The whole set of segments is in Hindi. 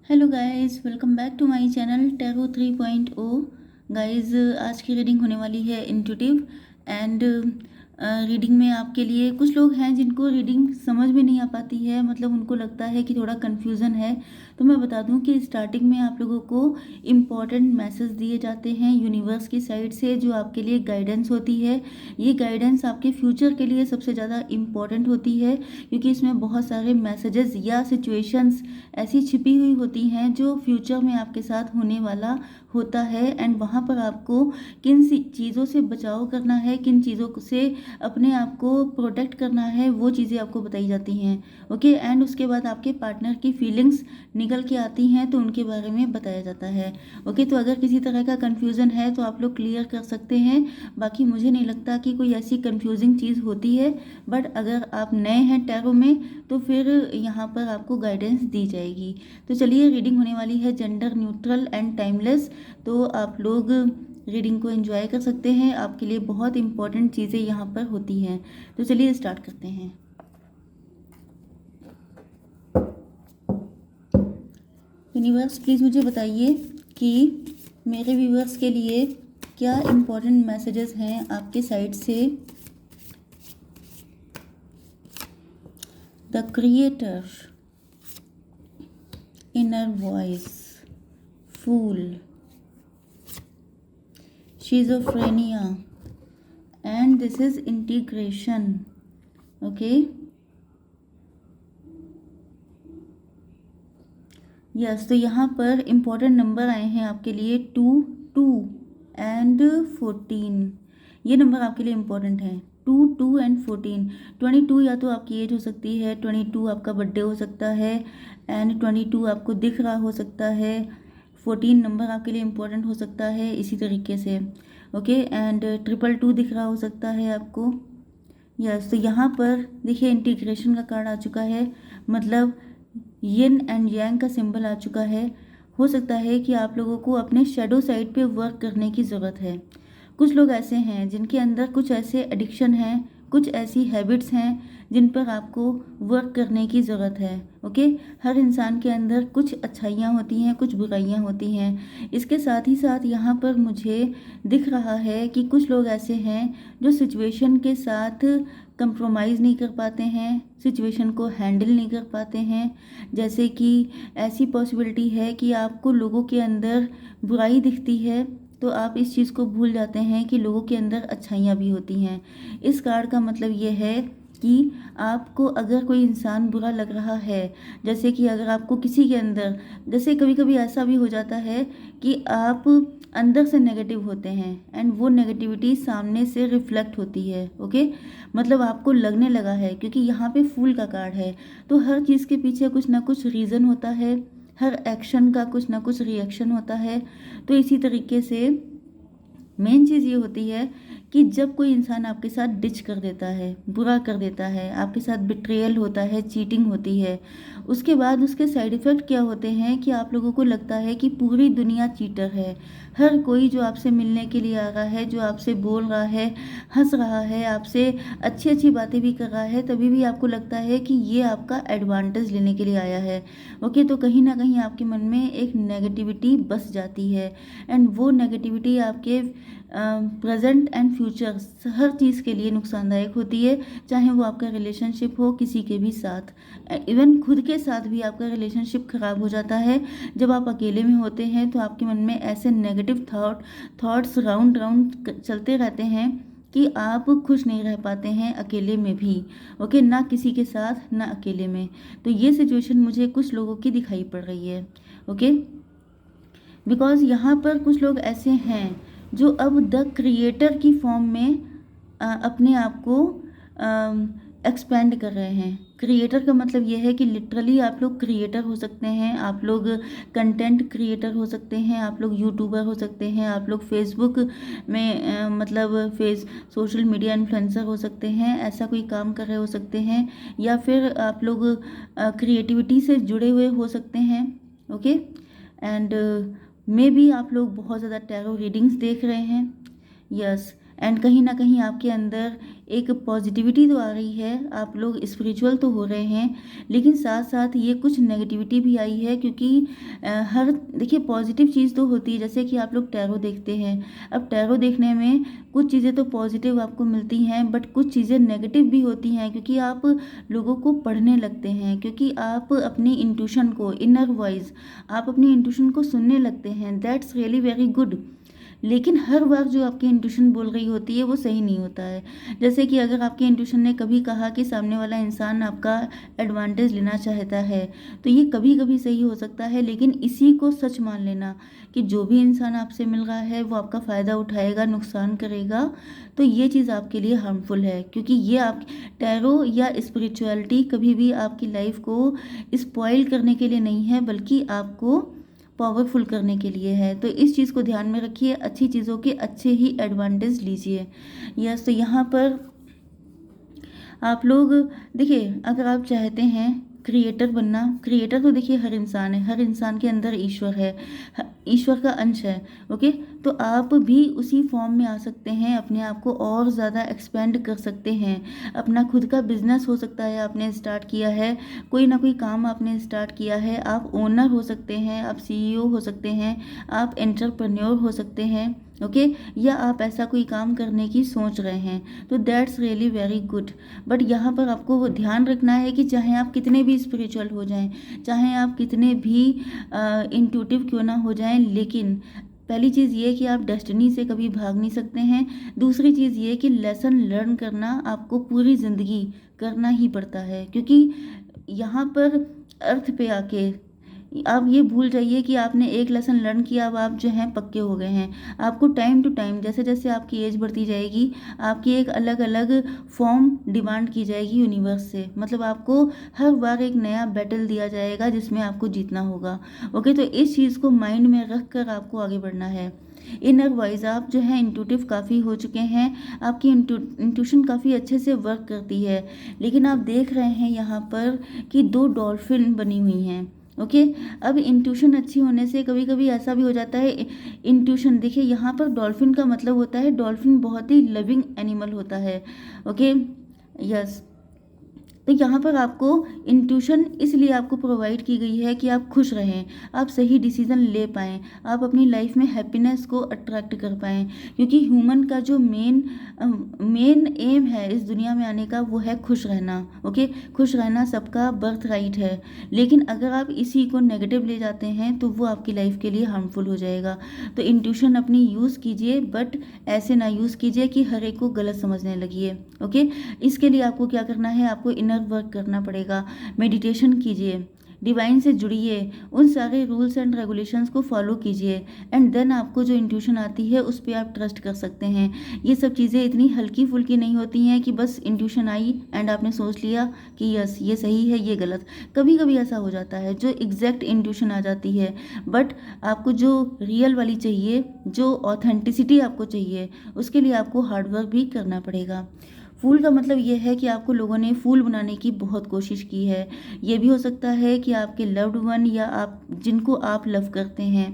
Hello guys, welcome back to my channel tarot 3.0। Guys, आज की रीडिंग होने वाली है इंट्यूटिव एंड रीडिंग में आपके लिए कुछ लोग हैं जिनको रीडिंग समझ में नहीं आ पाती है, मतलब उनको लगता है कि थोड़ा कन्फ्यूज़न है। तो मैं बता दूं कि स्टार्टिंग में आप लोगों को इम्पॉर्टेंट मैसेज दिए जाते हैं यूनिवर्स की साइड से, जो आपके लिए गाइडेंस होती है। ये गाइडेंस आपके फ्यूचर के लिए सबसे ज़्यादा इम्पॉर्टेंट होती है, क्योंकि इसमें बहुत सारे मैसेजेस या सिचुएशंस ऐसी छिपी हुई होती हैं जो फ्यूचर में आपके साथ होने वाला होता है। एंड वहाँ पर आपको किन चीज़ों से बचाव करना है, किन चीज़ों से अपने आप को प्रोटेक्ट करना है, वो चीज़ें आपको बताई जाती हैं। ओके, एंड उसके बाद आपके पार्टनर की फीलिंग्स निकल के आती हैं तो उनके बारे में बताया जाता है। ओके, तो अगर किसी तरह का कन्फ्यूज़न है तो आप लोग क्लियर कर सकते हैं। बाकी मुझे नहीं लगता कि कोई ऐसी कन्फ्यूजिंग चीज़ होती है, बट अगर आप नए हैं टैरो में तो फिर यहाँ पर आपको गाइडेंस दी जाएगी। तो चलिए, रीडिंग होने वाली है जेंडर न्यूट्रल एंड टाइमलेस। तो आप लोग रीडिंग को एंजॉय कर सकते हैं, आपके लिए बहुत इंपॉर्टेंट चीज़ें यहाँ पर होती हैं। तो चलिए स्टार्ट करते हैं। यूनिवर्स, प्लीज़ मुझे बताइए कि मेरे व्यूवर्स के लिए क्या इंपॉर्टेंट मैसेजेस हैं आपके साइड से। The creator, inner voice, fool, schizophrenia, and this is integration. Okay, yes, तो यहाँ पर इम्पोर्टेंट नंबर आए हैं आपके लिए 2, 2 एंड 14। ये नंबर आपके लिए इम्पोर्टेंट हैं, 2, 2 एंड 14। 22 या तो आपकी एज हो सकती है, 22 आपका बर्थडे हो सकता है, एंड 22 आपको दिख रहा हो सकता है। 14 नंबर आपके लिए इम्पोर्टेंट हो सकता है इसी तरीके से। ओके, एंड 222 दिख रहा हो सकता है आपको। यस, तो यहाँ पर देखिए इंटीग्रेशन का कार्ड आ चुका है, मतलब यिन एंड यांग का सिंबल आ चुका है। हो सकता है कि आप लोगों को अपने शेडो साइड पे वर्क करने की ज़रूरत है। कुछ लोग ऐसे हैं जिनके अंदर कुछ ऐसे एडिक्शन हैं, कुछ ऐसी हैबिट्स हैं जिन पर आपको वर्क करने की ज़रूरत है। ओके, हर इंसान के अंदर कुछ अच्छाइयाँ होती हैं, कुछ बुराइयाँ होती हैं। इसके साथ ही साथ यहाँ पर मुझे दिख रहा है कि कुछ लोग ऐसे हैं जो सिचुएशन के साथ कंप्रोमाइज़ नहीं कर पाते हैं, सिचुएशन को हैंडल नहीं कर पाते हैं। जैसे कि ऐसी पॉसिबिलिटी है कि आपको लोगों के अंदर बुराई दिखती है तो आप इस चीज़ को भूल जाते हैं कि लोगों के अंदर अच्छाइयाँ भी होती हैं। इस कार्ड का मतलब ये है कि आपको अगर कोई इंसान बुरा लग रहा है, जैसे कि अगर आपको किसी के अंदर, जैसे कभी कभी ऐसा भी हो जाता है कि आप अंदर से नेगेटिव होते हैं एंड वो नेगेटिविटी सामने से रिफ्लेक्ट होती है। ओके, मतलब आपको लगने लगा है, क्योंकि यहाँ पे फूल का कार्ड है, तो हर चीज़ के पीछे कुछ ना कुछ रीज़न होता है, हर एक्शन का कुछ ना कुछ रिएक्शन होता है। तो इसी तरीके से मेन चीज़ ये होती है कि जब कोई इंसान आपके साथ डिच कर देता है, बुरा कर देता है, आपके साथ बिट्रेयल होता है, चीटिंग होती है, उसके बाद उसके साइड इफ़ेक्ट क्या होते हैं कि आप लोगों को लगता है कि पूरी दुनिया चीटर है। हर कोई जो आपसे मिलने के लिए आ रहा है, जो आपसे बोल रहा है, हंस रहा है, आपसे अच्छी अच्छी बातें भी कर रहा है, तभी भी आपको लगता है कि ये आपका एडवांटेज लेने के लिए आया है। ओके, तो कहीं ना कहीं आपके मन में एक नेगेटिविटी बस जाती है, एंड वो नेगेटिविटी आपके प्रेजेंट एंड फ्यूचर हर चीज़ के लिए नुकसानदायक होती है। चाहे वो आपका रिलेशनशिप हो किसी के भी साथ, इवन खुद के साथ भी आपका रिलेशनशिप ख़राब हो जाता है। जब आप अकेले में होते हैं तो आपके मन में ऐसे नेगेटिव थॉट्स राउंड राउंड चलते रहते हैं कि आप खुश नहीं रह पाते हैं अकेले में भी। ओके, ना किसी के साथ ना अकेले में। तो ये सिचुएशन मुझे कुछ लोगों की दिखाई पड़ रही है। ओके, बिकॉज यहाँ पर कुछ लोग ऐसे हैं जो अब द क्रिएटर की फॉर्म में अपने आप को एक्सपेंड कर रहे हैं। क्रिएटर का मतलब ये है कि लिटरली आप लोग क्रिएटर हो सकते हैं, आप लोग कंटेंट क्रिएटर हो सकते हैं, आप लोग यूट्यूबर हो सकते हैं, आप लोग फेसबुक में मतलब सोशल मीडिया इन्फ्लुएंसर हो सकते हैं, ऐसा कोई काम कर रहे हो सकते हैं, या फिर आप लोग क्रिएटिविटी से जुड़े हुए हो सकते हैं। ओके, एंड मे बी आप लोग बहुत ज़्यादा टैरो रीडिंग्स देख रहे हैं। यस, एंड कहीं ना कहीं आपके अंदर एक पॉजिटिविटी तो आ रही है, आप लोग स्पिरिचुअल तो हो रहे हैं, लेकिन साथ साथ ये कुछ नेगेटिविटी भी आई है, क्योंकि हर देखिए पॉजिटिव चीज़ तो होती है, जैसे कि आप लोग टैरो देखते हैं। अब टैरो देखने में कुछ चीज़ें तो पॉजिटिव आपको मिलती हैं, बट कुछ चीज़ें नेगेटिव भी होती हैं, क्योंकि आप लोगों को पढ़ने लगते हैं, क्योंकि आप अपनी इंट्यूशन को, इनर वॉइस, आप अपनी इंट्यूशन को सुनने लगते हैं। That's really very good. लेकिन हर बार जो आपकी इंट्यूशन बोल रही होती है वो सही नहीं होता है। जैसे कि अगर आपकी इंट्यूशन ने कभी कहा कि सामने वाला इंसान आपका एडवांटेज लेना चाहता है, तो ये कभी कभी सही हो सकता है, लेकिन इसी को सच मान लेना कि जो भी इंसान आपसे मिल रहा है वो आपका फ़ायदा उठाएगा, नुकसान करेगा, तो ये चीज़ आपके लिए हार्मफुल है। क्योंकि ये आप टैरो या स्पिरिचुअलिटी कभी भी आपकी लाइफ को स्पॉइल करने के लिए नहीं है, बल्कि आपको पावरफुल करने के लिए है। तो इस चीज़ को ध्यान में रखिए, अच्छी चीज़ों के अच्छे ही एडवांटेज लीजिए। यस, तो यहाँ पर आप लोग देखिए, अगर आप चाहते हैं क्रिएटर बनना, क्रिएटर तो देखिए हर इंसान है, हर इंसान के अंदर ईश्वर है, ईश्वर का अंश है। ओके, तो आप भी उसी फॉर्म में आ सकते हैं, अपने आप को और ज़्यादा एक्सपेंड कर सकते हैं। अपना खुद का बिजनेस हो सकता है, आपने स्टार्ट किया है, कोई ना कोई काम आपने स्टार्ट किया है, आप ओनर हो सकते हैं, आप सीईओ हो सकते हैं, आप एंटरप्रेन्योर हो सकते हैं। ओके, या आप ऐसा कोई काम करने की सोच रहे हैं, तो that's really very good. But यहाँ पर आपको वो ध्यान रखना है कि चाहे आप कितने भी स्पिरिचुअल हो जाएं, चाहे आप कितने भी इंट्यूटिव क्यों ना हो जाएं, लेकिन पहली चीज़ ये कि आप डेस्टिनी से कभी भाग नहीं सकते हैं। दूसरी चीज़ ये कि लेसन लर्न करना आपको पूरी ज़िंदगी करना ही पड़ता है, क्योंकि यहाँ पर अर्थ पे आके आप ये भूल जाइए कि आपने एक लेसन लर्न किया, अब आप जो हैं पक्के हो गए हैं। आपको टाइम टू टाइम, जैसे जैसे आपकी एज बढ़ती जाएगी, आपकी एक अलग अलग फॉर्म डिमांड की जाएगी यूनिवर्स से। मतलब आपको हर बार एक नया बैटल दिया जाएगा जिसमें आपको जीतना होगा। ओके, तो इस चीज़ को माइंड में रख कर आपको आगे बढ़ना है। इनर वाइज आप जो है इंट्यूटिव काफ़ी हो चुके हैं, आपकी इंट्यूशन काफ़ी अच्छे से वर्क करती है, लेकिन आप देख रहे हैं यहाँ पर कि दो डॉल्फिन बनी हुई हैं। ओके, अब इंट्यूशन अच्छी होने से कभी कभी ऐसा भी हो जाता है। इंट्यूशन देखिए, यहाँ पर डॉल्फिन का मतलब होता है, डॉल्फिन बहुत ही लविंग एनिमल होता है। ओके, यस, तो यहाँ पर आपको इंट्यूशन इसलिए आपको प्रोवाइड की गई है कि आप खुश रहें, आप सही डिसीजन ले पाएँ, आप अपनी लाइफ में हैप्पीनेस को अट्रैक्ट कर पाएँ, क्योंकि ह्यूमन का जो मेन एम है इस दुनिया में आने का, वो है खुश रहना। ओके, खुश रहना सबका बर्थ राइट है, लेकिन अगर आप इसी को नेगेटिव ले जाते हैं तो वो आपकी लाइफ के लिए हार्मफुल हो जाएगा। तो इंट्यूशन अपनी यूज़ कीजिए, बट ऐसे ना यूज़ कीजिए कि हर एक को गलत समझने लगिए। ओके, इसके लिए आपको क्या करना है, आपको इनर वर्क करना पड़ेगा, मेडिटेशन कीजिए, डिवाइन से जुड़िए, उन सारे रूल्स एंड रेगुलेशंस को फॉलो कीजिए, एंड देन आपको जो इंट्यूशन आती है उस पर आप ट्रस्ट कर सकते हैं। ये सब चीज़ें इतनी हल्की फुल्की नहीं होती हैं कि बस इंट्यूशन आई एंड आपने सोच लिया कि यस ये सही है ये गलत। कभी कभी ऐसा हो जाता है जो एग्जैक्ट इंट्यूशन आ जाती है, बट आपको जो रियल वाली चाहिए, जो ऑथेंटिसिटी आपको चाहिए, उसके लिए आपको हार्डवर्क भी करना पड़ेगा। फूल का मतलब ये है कि आपको लोगों ने फूल बनाने की बहुत कोशिश की है। ये भी हो सकता है कि आपके लव्ड वन या आप जिनको आप लव करते हैं,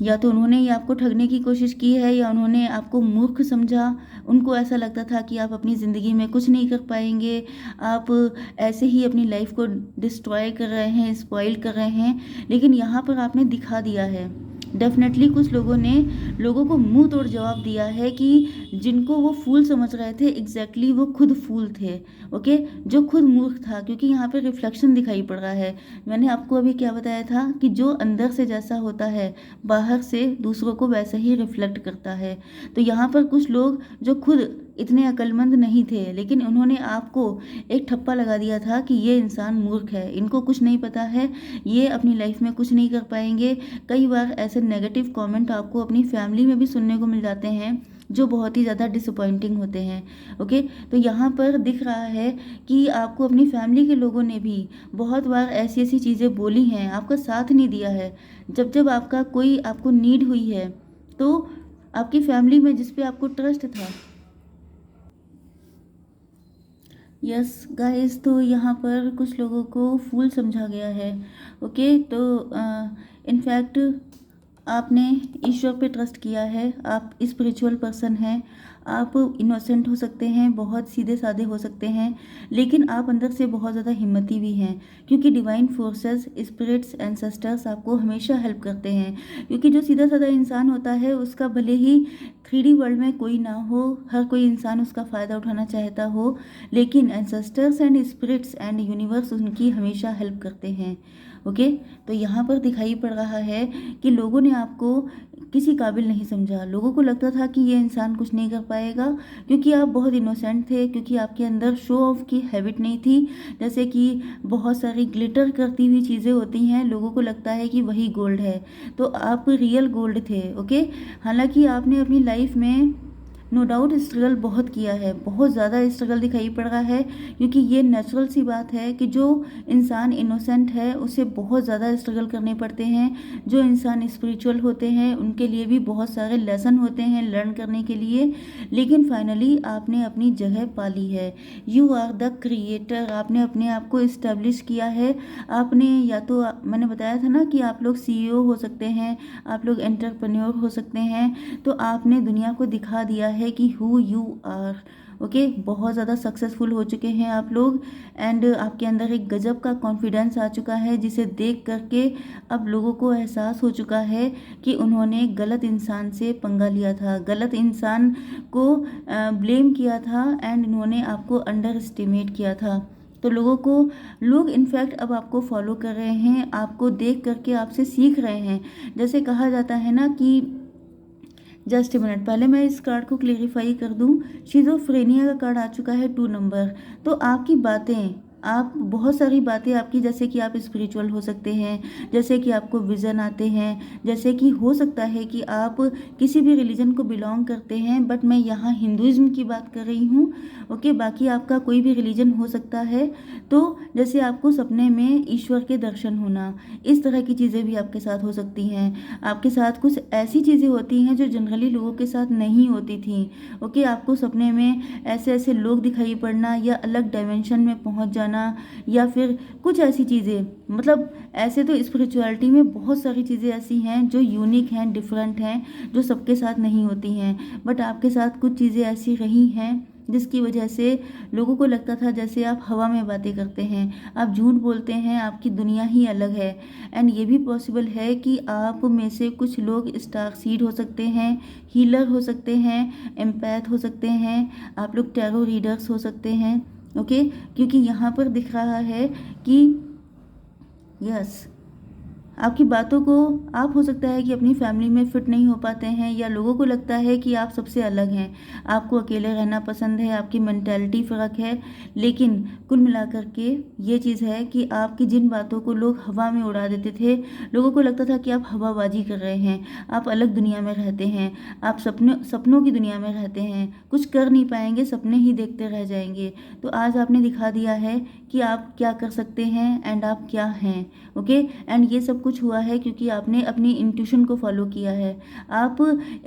या तो उन्होंने ही आपको ठगने की कोशिश की है, या उन्होंने आपको मूर्ख समझा। उनको ऐसा लगता था कि आप अपनी ज़िंदगी में कुछ नहीं कर पाएंगे, आप ऐसे ही अपनी लाइफ को डिस्ट्रॉय कर रहे हैं, स्पॉइल कर रहे हैं, लेकिन यहाँ पर आपने दिखा दिया है। डेफिनेटली कुछ लोगों ने लोगों को मुंह तोड़ जवाब दिया है कि जिनको वो फूल समझ रहे थे, एग्जैक्टली वो खुद फूल थे। ओके, जो खुद मूर्ख था, क्योंकि यहाँ पे रिफ्लेक्शन दिखाई पड़ रहा है। मैंने आपको अभी क्या बताया था कि जो अंदर से जैसा होता है, बाहर से दूसरों को वैसा ही रिफ्लेक्ट करता है। तो यहाँ पर कुछ लोग जो खुद इतने अक्लमंद नहीं थे, लेकिन उन्होंने आपको एक ठप्पा लगा दिया था कि ये इंसान मूर्ख है, इनको कुछ नहीं पता है, ये अपनी लाइफ में कुछ नहीं कर पाएंगे। कई बार ऐसे नेगेटिव कमेंट आपको अपनी फैमिली में भी सुनने को मिल जाते हैं, जो बहुत ही ज़्यादा डिसअपॉइंटिंग होते हैं। ओके, तो यहाँ पर दिख रहा है कि आपको अपनी फैमिली के लोगों ने भी बहुत बार ऐसी ऐसी चीज़ें बोली हैं, आपका साथ नहीं दिया है। जब जब आपका कोई आपको नीड हुई है, तो आपकी फैमिली में जिस पे आपको ट्रस्ट था। यस गाइस, तो यहाँ पर कुछ लोगों को फूल समझा गया है। ओके, तो इनफैक्ट आपने ईश्वर पे ट्रस्ट किया है, आप स्पिरिचुअल पर्सन हैं, आप इनोसेंट हो सकते हैं, बहुत सीधे साधे हो सकते हैं, लेकिन आप अंदर से बहुत ज़्यादा हिम्मती भी हैं, क्योंकि डिवाइन फोर्सेस, स्पिरिट्स, एंसेस्टर्स आपको हमेशा हेल्प करते हैं। क्योंकि जो सीधा साधा इंसान होता है उसका भले ही 3D वर्ल्ड में कोई ना हो, हर कोई इंसान उसका फ़ायदा उठाना चाहता हो, लेकिन ancestors and spirits and universe उनकी हमेशा हेल्प करते हैं। ओके, तो यहाँ पर दिखाई पड़ रहा है कि लोगों ने आपको किसी काबिल नहीं समझा। लोगों को लगता था कि ये इंसान कुछ नहीं कर पाएगा, क्योंकि आप बहुत इनोसेंट थे, क्योंकि आपके अंदर शो ऑफ की हैबिट नहीं थी। जैसे कि बहुत सारी ग्लिटर करती हुई चीज़ें होती हैं, लोगों को लगता है कि वही गोल्ड है, तो आप रियल गोल्ड थे। ओके, हालांकि आपने अपनी लाइफ में नो डाउट स्ट्रगल बहुत किया है, बहुत ज़्यादा स्ट्रगल दिखाई पड़ रहा है, क्योंकि ये नेचुरल सी बात है कि जो इंसान इनोसेंट है उसे बहुत ज़्यादा स्ट्रगल करने पड़ते हैं। जो इंसान स्पिरिचुअल होते हैं उनके लिए भी बहुत सारे लेसन होते हैं लर्न करने के लिए, लेकिन फाइनली आपने अपनी जगह पा ली है। यू आर द क्रिएटर, आपने अपने आप को इस्टेब्लिश किया है। आपने या तो मैंने बताया था ना कि आप लोग CEO हो सकते हैं, आप लोग एंटरप्रेन्योर हो सकते हैं, तो आपने दुनिया को दिखा दिया है कि हु यू आर। ओके, बहुत ज़्यादा सक्सेसफुल हो चुके हैं आप लोग, एंड आपके अंदर एक गजब का कॉन्फिडेंस आ चुका है, जिसे देख करके अब लोगों को एहसास हो चुका है कि उन्होंने गलत इंसान से पंगा लिया था, गलत इंसान को ब्लेम किया था, एंड इन्होंने आपको अंडर एस्टिमेट किया था। तो लोग इनफैक्ट अब आपको फॉलो कर रहे हैं, आपको देख करके आपसे सीख रहे हैं। जैसे कहा जाता है ना कि जस्ट ए मिनट, पहले मैं इस कार्ड को क्लेरिफाई कर दूं। शिज़ोफ्रेनिया का कार्ड आ चुका है 2 नंबर। तो आपकी बातें, आप बहुत सारी बातें आपकी, जैसे कि आप स्पिरिचुअल हो सकते हैं, जैसे कि आपको विज़न आते हैं, जैसे कि हो सकता है कि आप किसी भी रिलीजन को बिलोंग करते हैं, बट मैं यहाँ हिंदुइज्म की बात कर रही हूँ। ओके, बाकी आपका कोई भी रिलीजन हो सकता है। तो जैसे आपको सपने में ईश्वर के दर्शन होना, इस तरह की चीज़ें भी आपके साथ हो सकती हैं। आपके साथ कुछ ऐसी चीज़ें होती हैं जो जनरली लोगों के साथ नहीं होती थी। ओके, आपको सपने में ऐसे ऐसे लोग दिखाई पड़ना, या अलग डायमेंशन में पहुंच जाना, या फिर कुछ ऐसी चीज़ें, मतलब ऐसे तो स्पिरिचुअलिटी में बहुत सारी चीज़ें ऐसी हैं जो यूनिक हैं, डिफरेंट हैं, जो सबके साथ नहीं होती हैं, बट आपके साथ कुछ चीज़ें ऐसी रही हैं जिसकी वजह से लोगों को लगता था जैसे आप हवा में बातें करते हैं, आप झूठ बोलते हैं, आपकी दुनिया ही अलग है। एंड ये भी पॉसिबल है कि आप में से कुछ लोग स्टार सीड हो सकते हैं, हीलर हो सकते हैं, एम्पैथ हो सकते हैं, आप लोग टैरो रीडर्स हो सकते हैं। ओके, क्योंकि यहाँ पर दिख रहा है कि यस, आपकी बातों को, आप हो सकता है कि अपनी फैमिली में फिट नहीं हो पाते हैं, या लोगों को लगता है कि आप सबसे अलग हैं, आपको अकेले रहना पसंद है, आपकी मेंटालिटी फ़र्क है। लेकिन कुल मिलाकर के ये चीज़ है कि आपकी जिन बातों को लोग हवा में उड़ा देते थे, लोगों को लगता था कि आप हवाबाजी कर रहे हैं, आप अलग दुनिया में रहते हैं, आप सपनों की दुनिया में रहते हैं, कुछ कर नहीं पाएंगे, सपने ही देखते रह जाएंगे। तो आज आपने दिखा दिया है कि आप क्या कर सकते हैं, एंड आप क्या हैं। ओके, एंड ये सब कुछ हुआ है क्योंकि आपने अपनी इंट्यूशन को फॉलो किया है। आप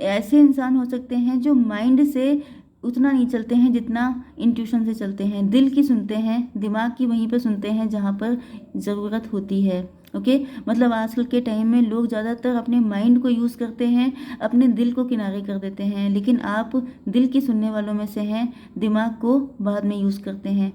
ऐसे इंसान हो सकते हैं जो माइंड से उतना नहीं चलते हैं जितना इंट्यूशन से चलते हैं, दिल की सुनते हैं, दिमाग की वहीं पर सुनते हैं जहाँ पर ज़रूरत होती है। ओके, मतलब आजकल के टाइम में लोग ज़्यादातर अपने माइंड को यूज़ करते हैं, अपने दिल को किनारे कर देते हैं, लेकिन आप दिल की सुनने वालों में से हैं, दिमाग को बाद में यूज़ करते हैं।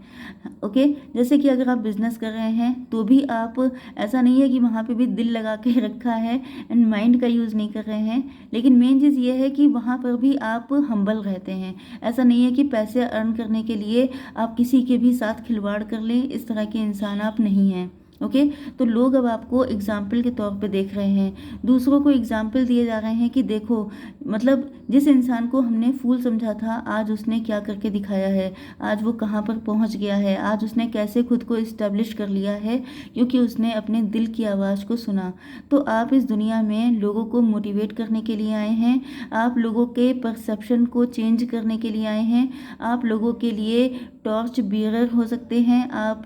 ओके, जैसे कि अगर आप बिजनेस कर रहे हैं तो भी आप, ऐसा नहीं है कि वहाँ पे भी दिल लगा के रखा है एंड माइंड का यूज़ नहीं कर रहे हैं, लेकिन मेन चीज़ ये है कि वहाँ पर भी आप हम्बल रहते हैं। ऐसा नहीं है कि पैसे अर्न करने के लिए आप किसी के भी साथ खिलवाड़ कर लें, इस तरह के इंसान आप नहीं हैं। ओके, तो लोग अब आपको एग्जाम्पल के तौर पे देख रहे हैं, दूसरों को एग्जाम्पल दिए जा रहे हैं कि देखो, मतलब जिस इंसान को हमने फूल समझा था, आज उसने क्या करके दिखाया है, आज वो कहाँ पर पहुँच गया है, आज उसने कैसे खुद को इस्टेब्लिश कर लिया है, क्योंकि उसने अपने दिल की आवाज़ को सुना। तो आप इस दुनिया में लोगों को मोटिवेट करने के लिए आए हैं, आप लोगों के परसेप्शन को चेंज करने के लिए आए हैं, आप लोगों के लिए टॉर्च बियरर हो सकते हैं, आप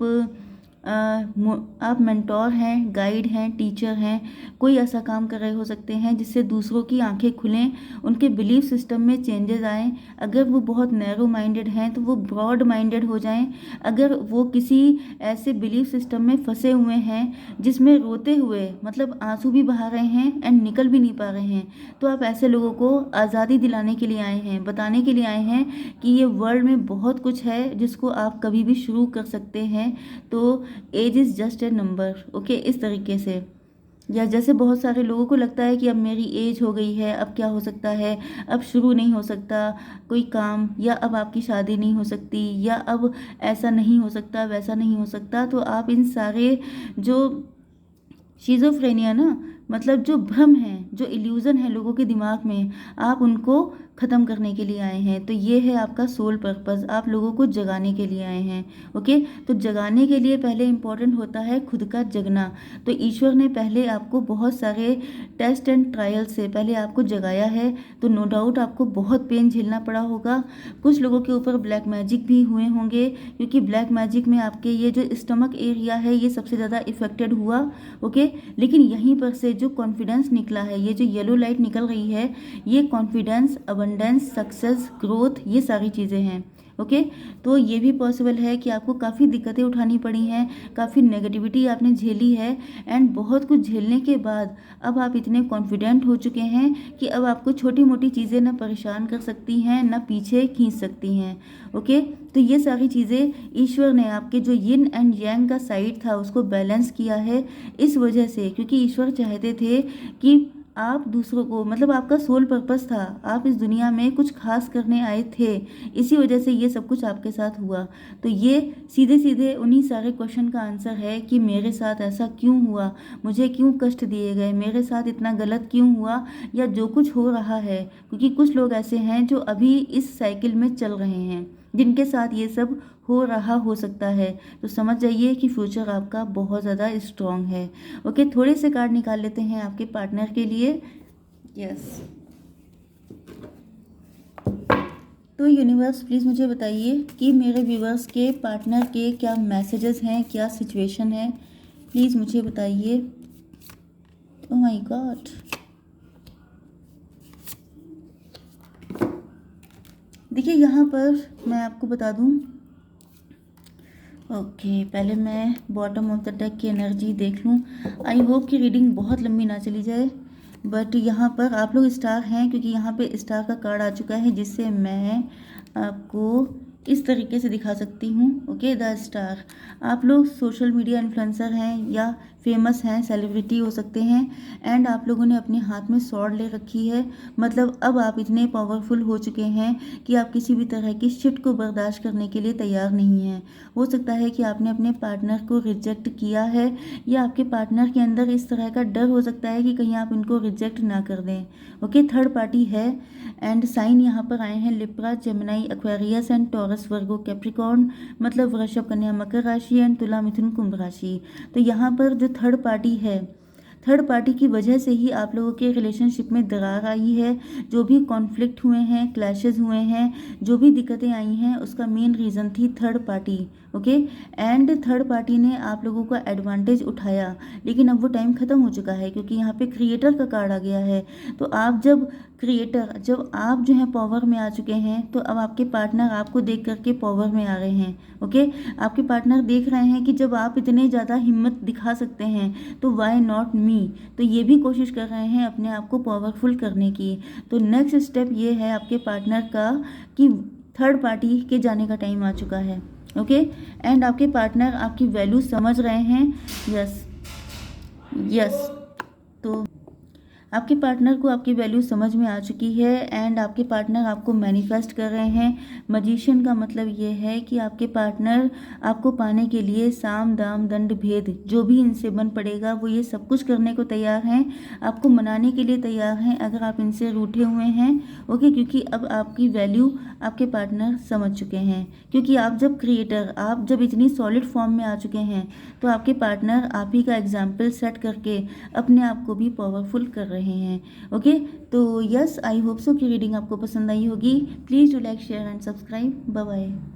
आप मेंटोर हैं, गाइड हैं, टीचर हैं, कोई ऐसा काम कर रहे हो सकते हैं जिससे दूसरों की आंखें खुलें, उनके बिलीफ सिस्टम में चेंजेस आएँ। अगर वो बहुत नैरो माइंडेड हैं तो वो ब्रॉड माइंडेड हो जाएं। अगर वो किसी ऐसे बिलीफ सिस्टम में फंसे हुए हैं जिसमें रोते हुए मतलब आंसू भी बहा रहे हैं एंड निकल भी नहीं पा रहे हैं, तो आप ऐसे लोगों को आज़ादी दिलाने के लिए आए हैं, बताने के लिए आए हैं कि ये वर्ल्ड में बहुत कुछ है जिसको आप कभी भी शुरू कर सकते हैं। तो age is just a number, okay, इस तरीके से। या जैसे बहुत सारे लोगों को लगता है कि अब मेरी एज हो गई है, अब क्या हो सकता है, अब शुरू नहीं हो सकता कोई काम, या अब आपकी शादी नहीं हो सकती, या अब ऐसा नहीं हो सकता, वैसा नहीं हो सकता। तो आप इन सारे जो शिज़ोफ्रेनिया ना, मतलब जो भ्रम है, जो इल्यूज़न है लोगों के दिमाग में, आप उनको ख़त्म करने के लिए आए हैं। तो ये है आपका सोल पर्पस, आप लोगों को जगाने के लिए आए हैं, ओके। तो जगाने के लिए पहले इम्पॉर्टेंट होता है खुद का जगना। तो ईश्वर ने पहले आपको बहुत सारे टेस्ट एंड ट्रायल से पहले आपको जगाया है। तो नो डाउट आपको बहुत पेन झेलना पड़ा होगा। कुछ लोगों के ऊपर ब्लैक मैजिक भी हुए होंगे, क्योंकि ब्लैक मैजिक में आपके ये जो स्टमक एरिया है ये सबसे ज़्यादा इफेक्टेड हुआ, ओके। लेकिन यहीं पर से जो कॉन्फिडेंस निकला है, ये जो येलो लाइट निकल रही है, ये कॉन्फिडेंस, अबंडेंस, सक्सेस, ग्रोथ, ये सारी चीज़ें हैं, ओके। तो ये भी पॉसिबल है कि आपको काफ़ी दिक्कतें उठानी पड़ी हैं, काफ़ी नेगेटिविटी आपने झेली है, एंड बहुत कुछ झेलने के बाद अब आप इतने कॉन्फिडेंट हो चुके हैं कि अब आपको छोटी मोटी चीज़ें ना परेशान कर सकती हैं, ना पीछे खींच सकती हैं, ओके। तो ये सारी चीज़ें ईश्वर ने आपके जो यिन एंड यांग का साइड था उसको बैलेंस किया है, इस वजह से, क्योंकि ईश्वर चाहते थे कि आप दूसरों को, मतलब आपका सोल पर्पस था, आप इस दुनिया में कुछ खास करने आए थे, इसी वजह से ये सब कुछ आपके साथ हुआ। तो ये सीधे सीधे उन्हीं सारे क्वेश्चन का आंसर है कि मेरे साथ ऐसा क्यों हुआ, मुझे क्यों कष्ट दिए गए, मेरे साथ इतना गलत क्यों हुआ, या जो कुछ हो रहा है। क्योंकि कुछ लोग ऐसे हैं जो अभी इस साइकिल में चल रहे हैं, जिनके साथ ये सब हो रहा हो सकता है। तो समझ जाइए कि फ्यूचर आपका बहुत ज़्यादा स्ट्रॉन्ग है, ओके। थोड़े से कार्ड निकाल लेते हैं आपके पार्टनर के लिए, यस। तो यूनिवर्स प्लीज़ मुझे बताइए कि मेरे व्यूवर्स के पार्टनर के क्या मैसेजेस हैं, क्या सिचुएशन है, प्लीज़ मुझे बताइए। ओह माय गॉड, देखिए यहाँ पर मैं आपको बता दूँ, ओके, पहले मैं बॉटम ऑफ द डेक की एनर्जी देख लूँ। आई होप कि रीडिंग बहुत लंबी ना चली जाए, बट यहाँ पर आप लोग स्टार हैं, क्योंकि यहाँ पे स्टार का कार्ड आ चुका है, जिससे मैं आपको इस तरीके से दिखा सकती हूँ, ओके। द स्टार, आप लोग सोशल मीडिया इन्फ्लुएंसर हैं या फेमस हैं, सेलिब्रिटी हो सकते हैं, एंड आप लोगों ने अपने हाथ में स्वॉर्ड ले रखी है। मतलब अब आप इतने पावरफुल हो चुके हैं कि आप किसी भी तरह की शिट को बर्दाश्त करने के लिए तैयार नहीं हैं। हो सकता है कि आपने अपने पार्टनर को रिजेक्ट किया है, या आपके पार्टनर के अंदर इस तरह का डर हो सकता है कि कहीं आप इनको रिजेक्ट ना कर दें, ओके। थर्ड पार्टी है, एंड साइन यहाँ पर आए हैं Libra, Gemini, Aquarius and taurus, Virgo, Capricorn, मतलब वृषभ, कन्या, मकर राशि एंड तुला, मिथुन, कुंभ राशि। तो यहाँ पर जो थर्ड पार्टी है, थर्ड पार्टी की वजह से ही आप लोगों के रिलेशनशिप में दरार आई है। जो भी कॉन्फ्लिक्ट हुए हैं, क्लैशेस हुए हैं, जो भी दिक्कतें आई हैं, उसका मेन रीज़न थी third party, okay. And third party ने आप लोगों का एडवांटेज उठाया, लेकिन अब वो टाइम ख़त्म हो चुका है, क्योंकि यहाँ पे क्रिएटर का कार्ड आ गया है। तो आप जब क्रिएटर, जब आप जो है पावर में आ चुके हैं, तो अब आपके पार्टनर आपको देख करके पावर में आ रहे हैं, ओके। आपके पार्टनर देख रहे हैं कि जब आप इतने ज़्यादा हिम्मत दिखा सकते हैं तो वाई नॉट मी। तो ये भी कोशिश कर रहे हैं अपने आप को पावरफुल करने की। तो नेक्स्ट स्टेप ये है आपके पार्टनर का कि थर्ड पार्टी के जाने का टाइम आ चुका है, ओके। एंड आपके पार्टनर आपकी वैल्यू समझ रहे हैं, यस यस। तो आपके पार्टनर को आपकी वैल्यू समझ में आ चुकी है, एंड आपके पार्टनर आपको मैनिफेस्ट कर रहे हैं। मजिशियन का मतलब ये है कि आपके पार्टनर आपको पाने के लिए साम दाम दंड भेद जो भी इनसे बन पड़ेगा वो ये सब कुछ करने को तैयार हैं, आपको मनाने के लिए तैयार हैं अगर आप इनसे रूठे हुए हैं, ओके। क्योंकि अब आपकी वैल्यू आपके पार्टनर समझ चुके हैं, क्योंकि आप जब क्रिएटर, आप जब इतनी सॉलिड फॉर्म में आ चुके हैं, तो आपके पार्टनर आप ही का एग्जाम्पल सेट करके अपने आप को भी पावरफुल कर रहे हैं, ओके। तो यस, आई होप सो कि रीडिंग आपको पसंद आई होगी। Please do like, share and subscribe. Bye bye.